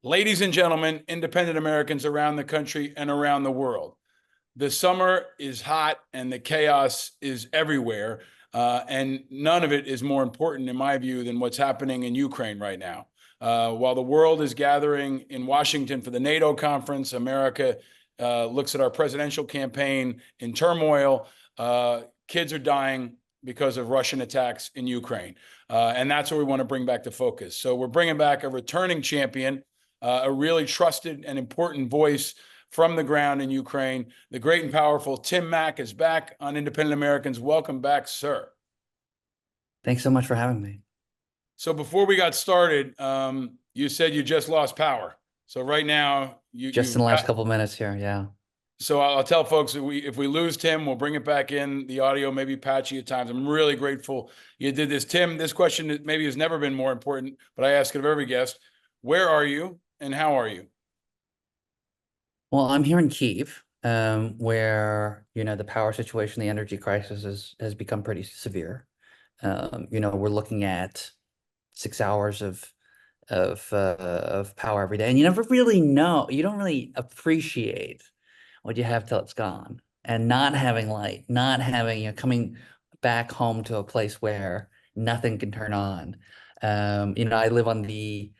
Ladies and gentlemen, independent Americans around the country and around the world, the summer is hot and the chaos is everywhere. And none of it is more important, in my view, than what's happening in Ukraine right now. While the world is gathering in Washington for the NATO conference, America looks at our presidential campaign in turmoil. Kids are dying because of Russian attacks in Ukraine. And that's what we want to bring back to focus. So we're bringing back a returning champion, a really trusted and important voice from the ground in Ukraine. The great and powerful Tim Mak is back on Independent Americans. Welcome back, sir. Thanks so much for having me. So before we got started, you said you just lost power. So right now, just in the last couple of minutes here, yeah. So I'll tell folks that if we lose Tim, we'll bring it back in. The audio may be patchy at times. I'm really grateful you did this. Tim, this question maybe has never been more important, but I ask it of every guest. Where are you and how are you? Well, I'm here in Kyiv, where, the power situation, the energy crisis has become pretty severe. We're looking at 6 hours of power every day. And you never really know, you don't really appreciate what you have till it's gone. And not having light, not having, coming back home to a place where nothing can turn on. I live on the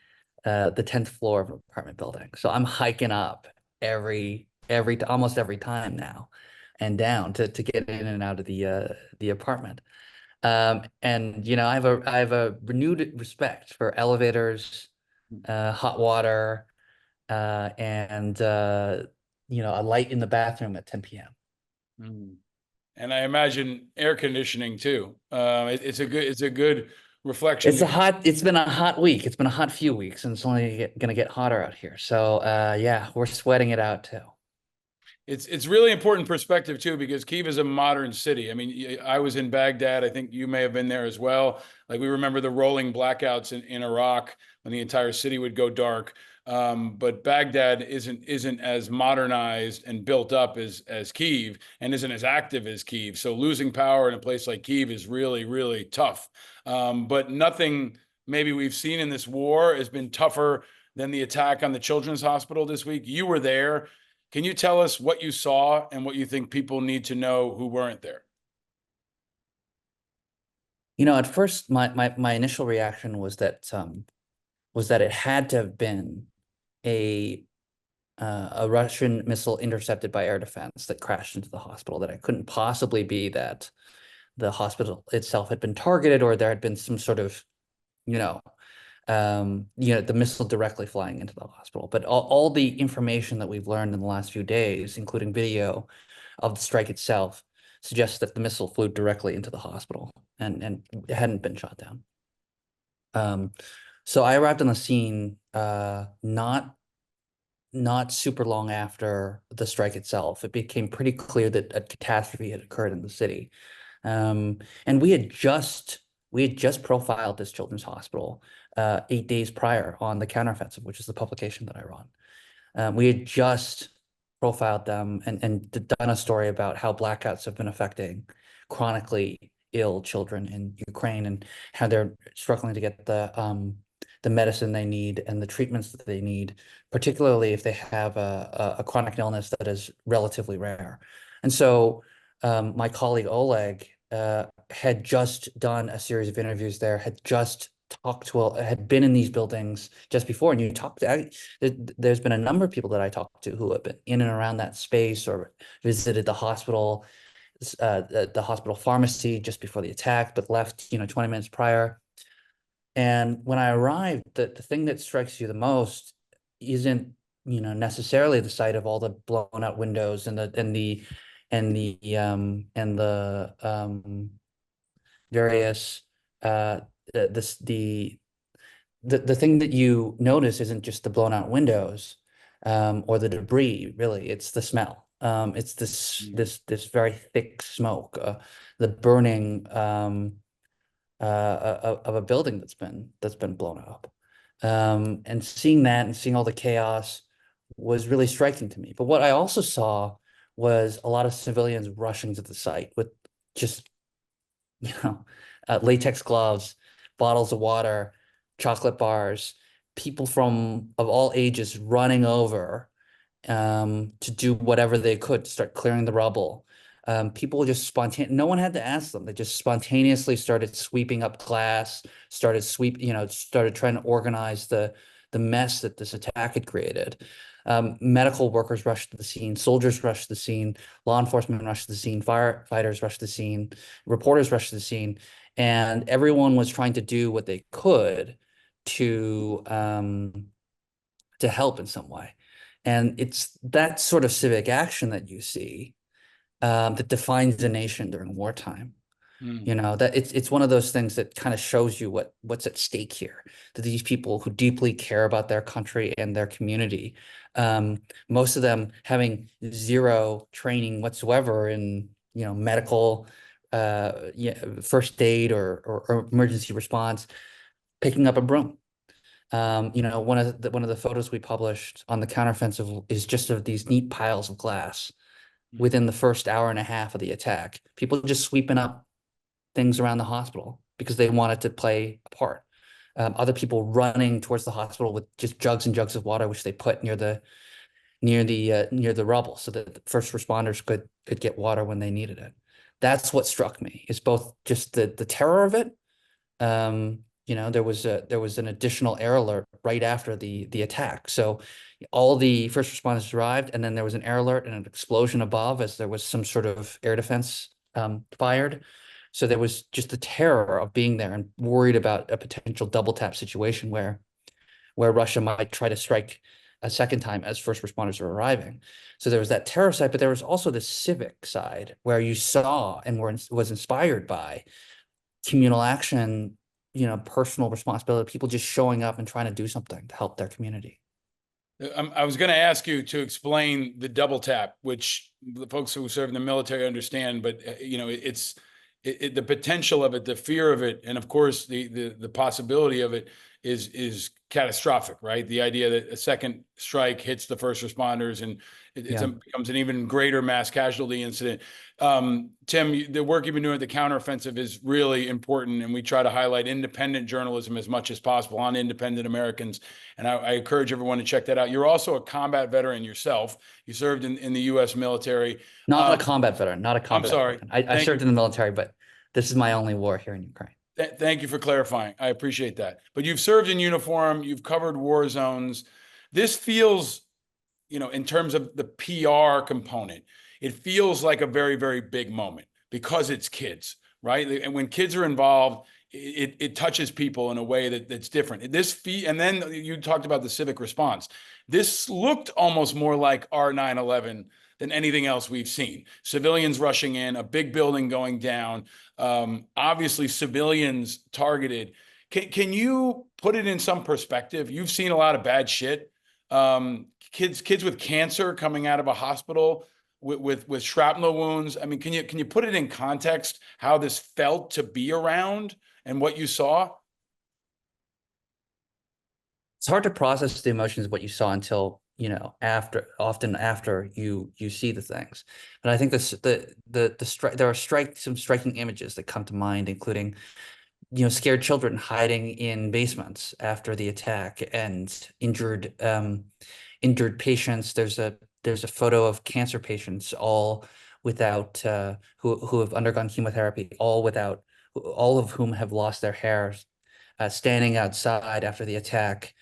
10th floor of an apartment building. So I'm hiking up almost every time now and down to get in and out of the apartment. And I have a renewed respect for elevators, hot water, and a light in the bathroom at 10 p.m. And I imagine air conditioning too. It's a good reflection. It's been a hot week. It's been a hot few weeks, and it's only going to get hotter out here. So yeah, we're sweating it out too. It's really important perspective too, because Kyiv is a modern city. I mean, I was in Baghdad. I think you may have been there as well. Like, we remember the rolling blackouts in Iraq when the entire city would go dark. But Baghdad isn't as modernized and built up as Kyiv, and isn't as active as Kyiv. So losing power in a place like Kyiv is really, really tough. But nothing maybe we've seen in this war has been tougher than the attack on the Children's Hospital this week. You were there. Can you tell us what you saw and what you think people need to know who weren't there? At first, my initial reaction was that it had to have been a Russian missile intercepted by air defense that crashed into the hospital. That it couldn't possibly be that the hospital itself had been targeted, or there had been some sort of, the missile directly flying into the hospital. But all the information that we've learned in the last few days, including video of the strike itself, suggests that the missile flew directly into the hospital and it hadn't been shot down. So I arrived on the scene not super long after the strike itself. It became pretty clear that a catastrophe had occurred in the city. And we had just profiled this children's hospital 8 days prior on the Counteroffensive, which is the publication that I run. We had just profiled them and done a story about how blackouts have been affecting chronically ill children in Ukraine, and how they're struggling to get the medicine they need and the treatments that they need, particularly if they have a chronic illness that is relatively rare. And so my colleague Oleg had just done a series of interviews there, had been in these buildings just before. And there's been a number of people that I talked to who have been in and around that space, or visited the hospital, the hospital pharmacy just before the attack, but left 20 minutes prior. And when I arrived, the thing that strikes you the most isn't necessarily the sight of all the blown out windows and the various the thing that you notice isn't just the blown out windows or the debris. Really, it's the smell. It's this very thick smoke, the burning of a building that's been blown up, and seeing that and seeing all the chaos was really striking to me. But what I also saw was a lot of civilians rushing to the site with just latex gloves, bottles of water, chocolate bars, people of all ages running over to do whatever they could to start clearing the rubble. People just no one had to ask them. They just spontaneously started sweeping up glass, started trying to organize the mess that this attack had created. Medical workers rushed to the scene, soldiers rushed to the scene, law enforcement rushed to the scene, firefighters rushed to the scene, reporters rushed to the scene, and everyone was trying to do what they could to help in some way. And it's that sort of civic action that you see that defines a nation during wartime. You know, that it's one of those things that kind of shows you what's at stake here. That these people who deeply care about their country and their community, most of them having zero training whatsoever in, you know, medical, first aid or emergency response, picking up a broom. You know, one of the photos we published on the counteroffensive is just of these neat piles of glass within the first hour and a half of the attack. People just sweeping up things around the hospital because they wanted to play a part. Other people running towards the hospital with just jugs and jugs of water, which they put near the rubble, so that the first responders could get water when they needed it. That's what struck me, is both just the terror of it. You know, there was an additional air alert right after the attack. So all the first responders arrived, and then there was an air alert and an explosion above as there was some sort of air defense fired. So there was just the terror of being there and worried about a potential double tap situation where Russia might try to strike a second time as first responders are arriving. So there was that terror side, but there was also the civic side where you saw and was inspired by communal action, you know, personal responsibility, people just showing up and trying to do something to help their community. I was going to ask you to explain the double tap, which the folks who serve in the military understand, but you know, it's the potential of it, the fear of it, and of course the possibility of it is catastrophic, right? The idea that a second strike hits the first responders and it becomes an even greater mass casualty incident. Tim, the work you've been doing at the counteroffensive is really important, and we try to highlight independent journalism as much as possible on independent Americans, and I encourage everyone to check that out. You're also a combat veteran yourself. You served in the U.S. military. Not a combat veteran, not a combat I'm sorry. veteran. I served in the military, but this is my only war here in Ukraine. Thank you for clarifying. I appreciate that. But you've served in uniform, you've covered war zones. This feels, you know, in terms of the PR component, it feels like a very, very big moment because it's kids, right? And when kids are involved, it touches people in a way that's different. And then you talked about the civic response. This looked almost more like our 9/11 than anything else we've seen. Civilians rushing in, a big building going down, obviously civilians targeted. Can you put it in some perspective? You've seen a lot of bad shit. Kids with cancer coming out of a hospital with shrapnel wounds. I mean, can you put it in context how this felt to be around and what you saw? It's hard to process the emotions of what you saw until, you know, often after you see the things. But I think there are some striking images that come to mind, including, you know, scared children hiding in basements after the attack and injured patients. There's a photo of cancer patients, all without who have undergone chemotherapy, all of whom have lost their hair, standing outside after the attack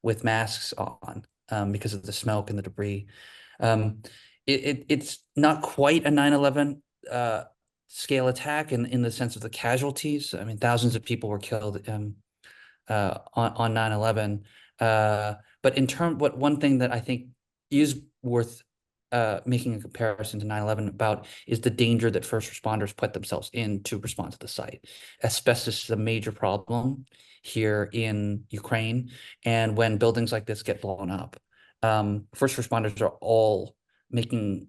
with masks on because of the smoke and the debris. It's not quite a 9/11 scale attack in the sense of the casualties. I mean, thousands of people were killed on 9/11. But one thing that I think is worth making a comparison to 9/11 about is the danger that first responders put themselves in to respond to the site. Asbestos is a major problem here in Ukraine, and when buildings like this get blown up, first responders are all making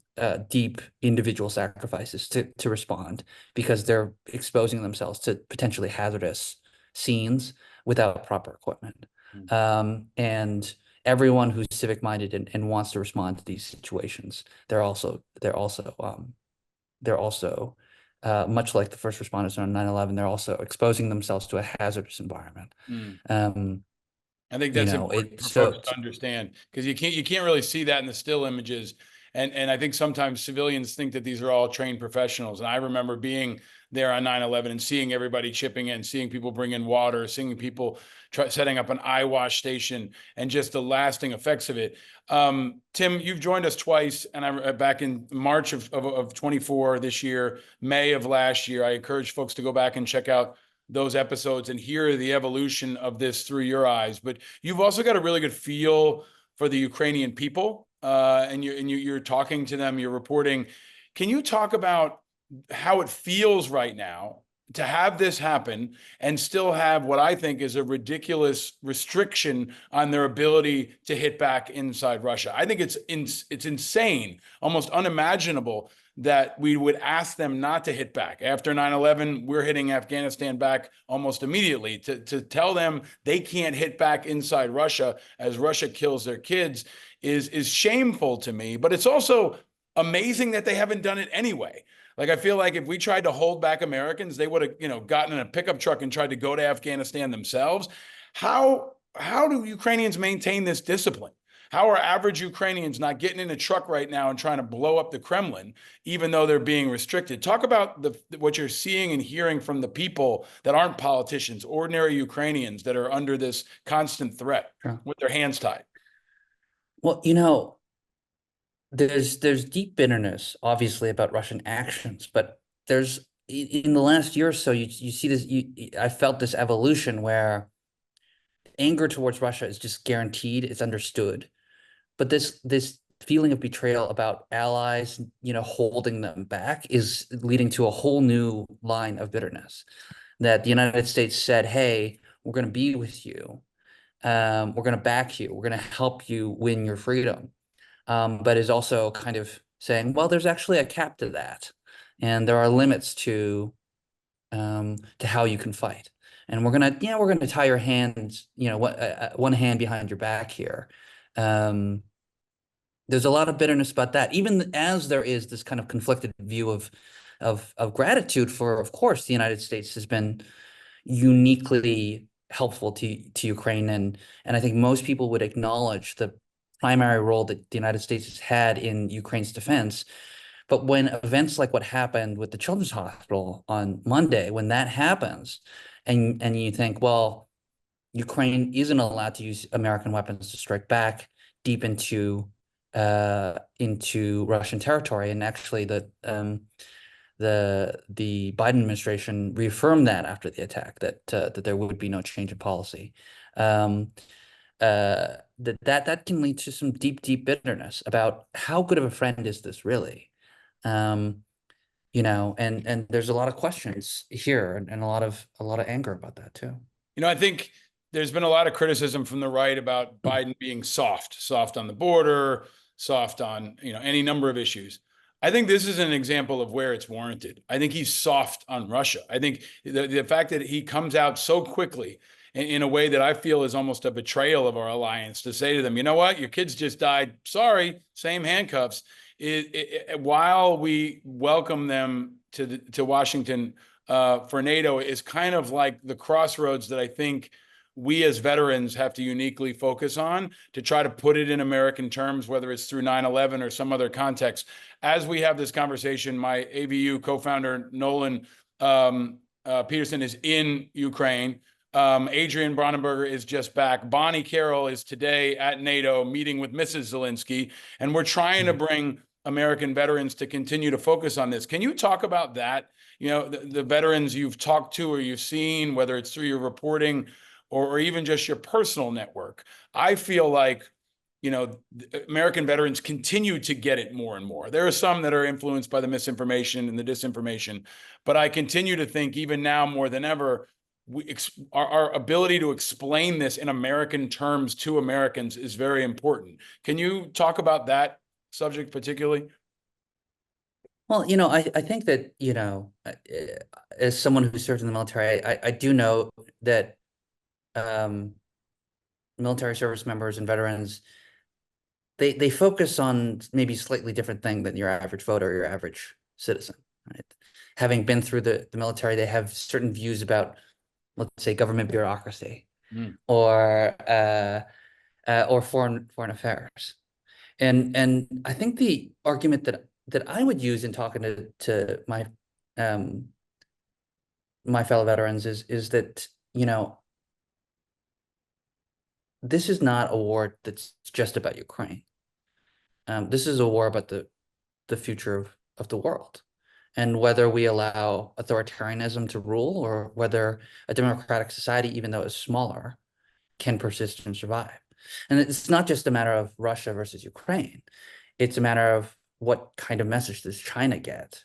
deep individual sacrifices to respond because they're exposing themselves to potentially hazardous scenes without proper equipment. And everyone who's civic minded and wants to respond to these situations, they're also much like the first responders on 9/11, they're also exposing themselves to a hazardous environment. I think You that's know, important it for folks so to understand, because you can't really see that in the still images. And I think sometimes civilians think that these are all trained professionals. And I remember being there on 9/11 and seeing everybody chipping in, seeing people bring in water, seeing people setting up an eye wash station, and just the lasting effects of it. Tim, you've joined us twice, and I back in March of 24 this year, May of last year. I encourage folks to go back and check out those episodes and hear the evolution of this through your eyes. But you've also got a really good feel for the Ukrainian people, and you're talking to them, you're reporting. Can you talk about how it feels right now to have this happen and still have what I think is a ridiculous restriction on their ability to hit back inside Russia? I think it's insane, almost unimaginable that we would ask them not to hit back. After 9/11, we're hitting Afghanistan back almost immediately. To tell them they can't hit back inside Russia as Russia kills their kids is shameful to me, but it's also amazing that they haven't done it anyway. Like, I feel like if we tried to hold back Americans, they would have, gotten in a pickup truck and tried to go to Afghanistan themselves. How do Ukrainians maintain this discipline? How are average Ukrainians not getting in a truck right now and trying to blow up the Kremlin, even though they're being restricted? Talk about what you're seeing and hearing from the people that aren't politicians, ordinary Ukrainians that are under this constant threat Sure. with their hands tied. Well, there's deep bitterness, obviously, about Russian actions, but there's in the last year or so, you see this. I felt this evolution where anger towards Russia is just guaranteed, it's understood, but this feeling of betrayal about allies, holding them back is leading to a whole new line of bitterness. That the United States said, "Hey, we're going to be with you. We're going to back you. We're going to help you win your freedom." But is also kind of saying, well, there's actually a cap to that, and there are limits to how you can fight. And we're gonna tie your hands, one hand behind your back here. There's a lot of bitterness about that, even as there is this kind of conflicted view of gratitude for, of course, the United States has been uniquely helpful to Ukraine, and I think most people would acknowledge the primary role that the United States has had in Ukraine's defense. But when events like what happened with the Children's Hospital on Monday, when that happens, and you think, well, Ukraine isn't allowed to use American weapons to strike back deep into Russian territory, and actually the Biden administration reaffirmed that after the attack, that there would be no change in policy. That can lead to some deep bitterness about how good of a friend is this really. And there's a lot of questions here, and a lot of anger about that too. I think there's been a lot of criticism from the right about Biden being soft on the border, soft on, any number of issues. I think this is an example of where it's warranted. I think he's soft on Russia. I think the fact that he comes out so quickly in a way that I feel is almost a betrayal of our alliance, to say to them, you know what, your kids just died. Sorry, same handcuffs. While we welcome them to Washington for NATO, is kind of like the crossroads that I think we as veterans have to uniquely focus on to try to put it in American terms, whether it's through 9/11 or some other context. As we have this conversation, my AVU co-founder, Nolan Peterson, is in Ukraine. Adrian Bronnenberger is just back. Bonnie Carroll is today at NATO meeting with Mrs. Zelensky, and we're trying to bring American veterans to continue to focus on this. Can you talk about that? The veterans you've talked to or you've seen, whether it's through your reporting or even just your personal network. I feel like, American veterans continue to get it more and more. There are some that are influenced by the misinformation and the disinformation, but I continue to think even now more than ever, our ability to explain this in American terms to Americans is very important. Can you talk about that subject particularly? Well, I think that, as someone who served in the military, I do know that military service members and veterans, they focus on maybe slightly different thing than your average voter or your average citizen, right? Having been through the military, they have certain views about, let's say, government bureaucracy. Mm. or foreign affairs. And I think the argument that I would use in talking to um, my fellow veterans is that, you know, this is not a war that's just about Ukraine. This is a war about the future of the world, and whether we allow authoritarianism to rule or whether a democratic society, even though it's smaller, can persist and survive. And it's not just a matter of Russia versus Ukraine. It's a matter of what kind of message does China get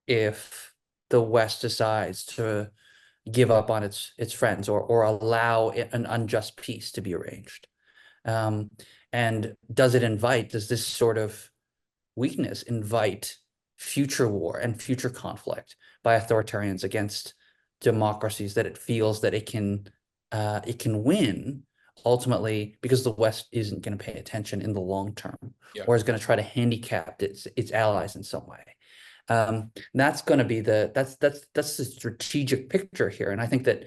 if the West decides to give up on its friends or allow an unjust peace to be arranged. Um, and does this sort of weakness invite future war and future conflict by authoritarians against democracies that it feels that it can win ultimately because the West isn't going to pay attention in the long term, Yeah. or is going to try to handicap its allies in some way. That's going to be that's the strategic picture here, and I think that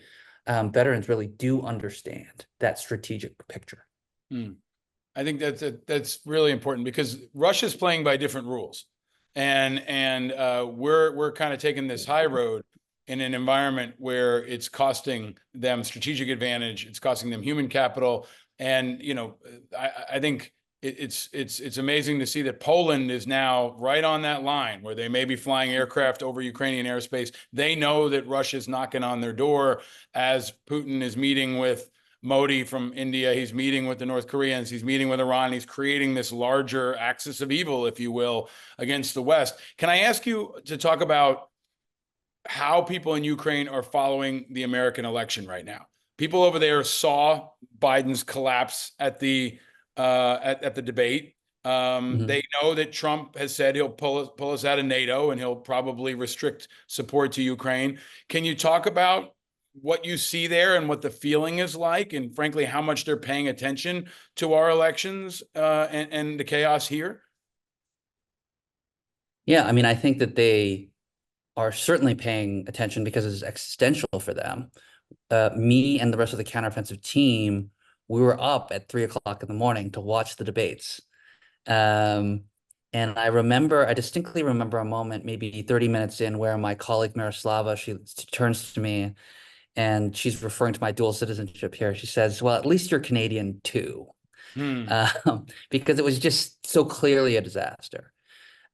veterans really do understand that strategic picture. Mm. I think that's really important because Russia's playing by different rules, and we're kind of taking this high road in an environment where it's costing them strategic advantage, it's costing them human capital, and I think it's amazing to see that Poland is now right on that line where they may be flying aircraft over Ukrainian airspace. They know that Russia's knocking on their door as Putin is meeting with Modi from India. He's meeting with the North Koreans. He's meeting with Iran. He's creating this larger axis of evil, if you will, against the West. Can I ask you to talk about how people in Ukraine are following the American election right now? People over there saw Biden's collapse at the debate. They know that Trump has said he'll pull us out of NATO and he'll probably restrict support to Ukraine. Can you talk about what you see there and what the feeling is like, and frankly, how much they're paying attention to our elections and the chaos here? Yeah, I mean, I think that they are certainly paying attention because it's existential for them. Me and the rest of the counteroffensive team, we were up at 3 o'clock in the morning to watch the debates. And I distinctly remember a moment, maybe 30 minutes in, where my colleague Miroslava, she turns to me and she's referring to my dual citizenship here. She says, "Well, at least you're Canadian too," Hmm. because it was just so clearly a disaster.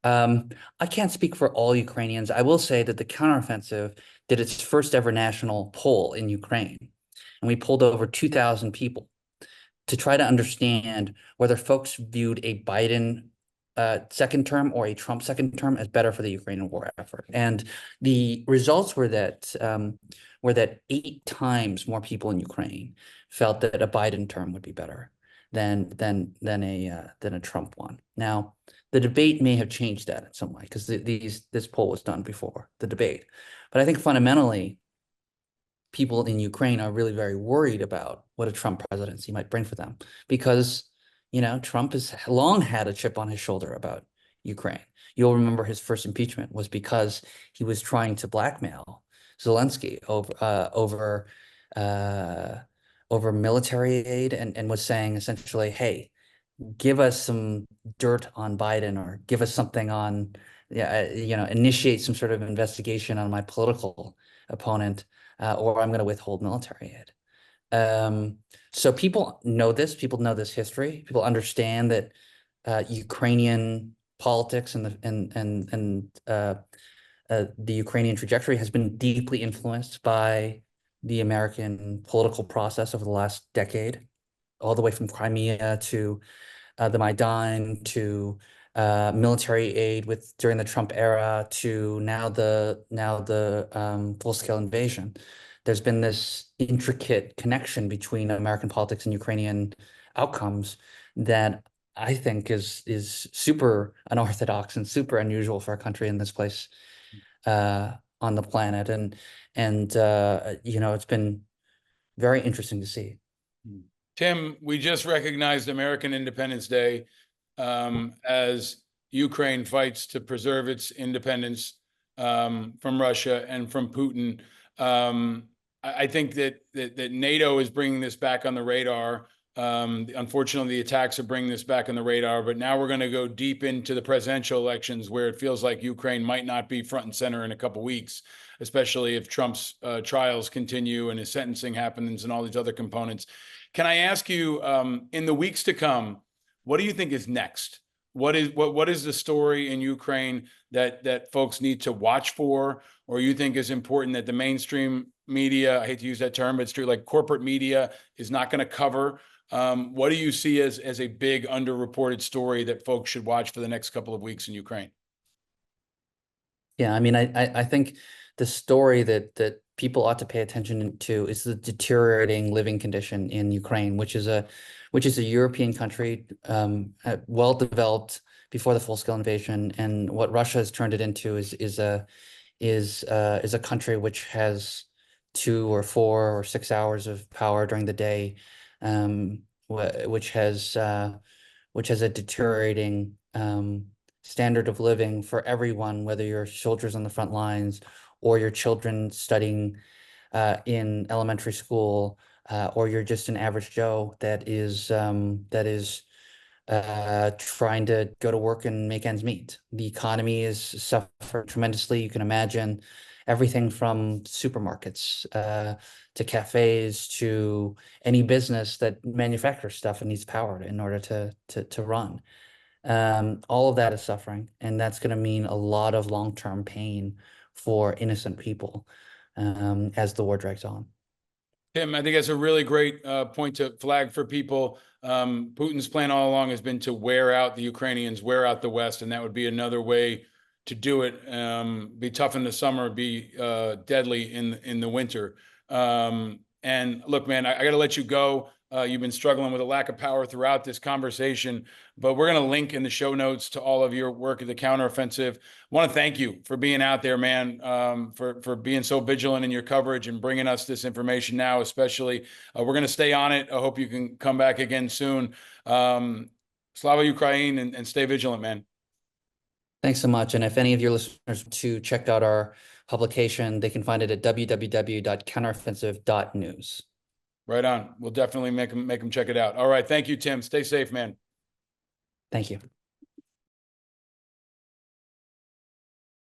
I can't speak for all Ukrainians. I will say that the counteroffensive did its first ever national poll in Ukraine, and we polled over 2,000 people to try to understand whether folks viewed a Biden second term or a Trump second term as better for the Ukrainian war effort. And the results were that 8 times more people in Ukraine felt that a Biden term would be better than a Trump one. Now, the debate may have changed that in some way because this poll was done before the debate, but I think fundamentally, people in Ukraine are really very worried about what a Trump presidency might bring for them because, Trump has long had a chip on his shoulder about Ukraine. You'll remember his first impeachment was because he was trying to blackmail Zelensky over military aid and was saying essentially, hey, give us some dirt on Biden or give us something on, initiate some sort of investigation on my political opponent, or I'm going to withhold military aid. So people know this history. People understand that Ukrainian politics and the Ukrainian trajectory has been deeply influenced by the American political process over the last decade, all the way from Crimea to the Maidan to military aid during the Trump era to now the full-scale invasion. There's been this intricate connection between American politics and Ukrainian outcomes that I think is super unorthodox and super unusual for a country in this place on the planet. And it's been very interesting to see. Tim, we just recognized American Independence Day as Ukraine fights to preserve its independence from Russia and from Putin. I think that NATO is bringing this back on the radar. Unfortunately, the attacks are bringing this back on the radar, but now we're going to go deep into the presidential elections, where it feels like Ukraine might not be front and center in a couple of weeks, especially if Trump's trials continue and his sentencing happens and all these other components. Can I ask you, in the weeks to come, what do you think is next? What is the story in Ukraine that folks need to watch for, or you think is important that the mainstream media, I hate to use that term, but it's true, like corporate media, is not going to cover? What do you see as a big underreported story that folks should watch for the next couple of weeks in Ukraine? Yeah, I mean, I think the story that people ought to pay attention to is the deteriorating living condition in Ukraine, which is a European country, well developed before the full-scale invasion, and what Russia has turned it into is a country which has 2 or 4 or 6 hours of power during the day, which has a deteriorating standard of living for everyone, whether you're soldiers on the front lines or your children studying in elementary school, or you're just an average Joe that is trying to go to work and make ends meet. The economy is suffering tremendously. You can imagine everything from supermarkets to cafes to any business that manufactures stuff and needs power in order to run. All of that is suffering, and that's going to mean a lot of long-term pain for innocent people as the war drags on. Tim, I think that's a really great point to flag for people. Putin's plan all along has been to wear out the Ukrainians, wear out the West, and that would be another way to do it. Be tough in the summer, be deadly in the winter. And look, man, I got to let you go. You've been struggling with a lack of power throughout this conversation, but we're going to link in the show notes to all of your work at the counteroffensive. I want to thank you for being out there, man, for being so vigilant in your coverage and bringing us this information now, especially. We're going to stay on it. I hope you can come back again soon. Slava Ukraine, and stay vigilant, man. Thanks so much. And if any of your listeners to check out our publication, they can find it at www.counteroffensive.news. Right on. We'll definitely make them check it out. All right. Thank you, Tim. Stay safe, man. Thank you.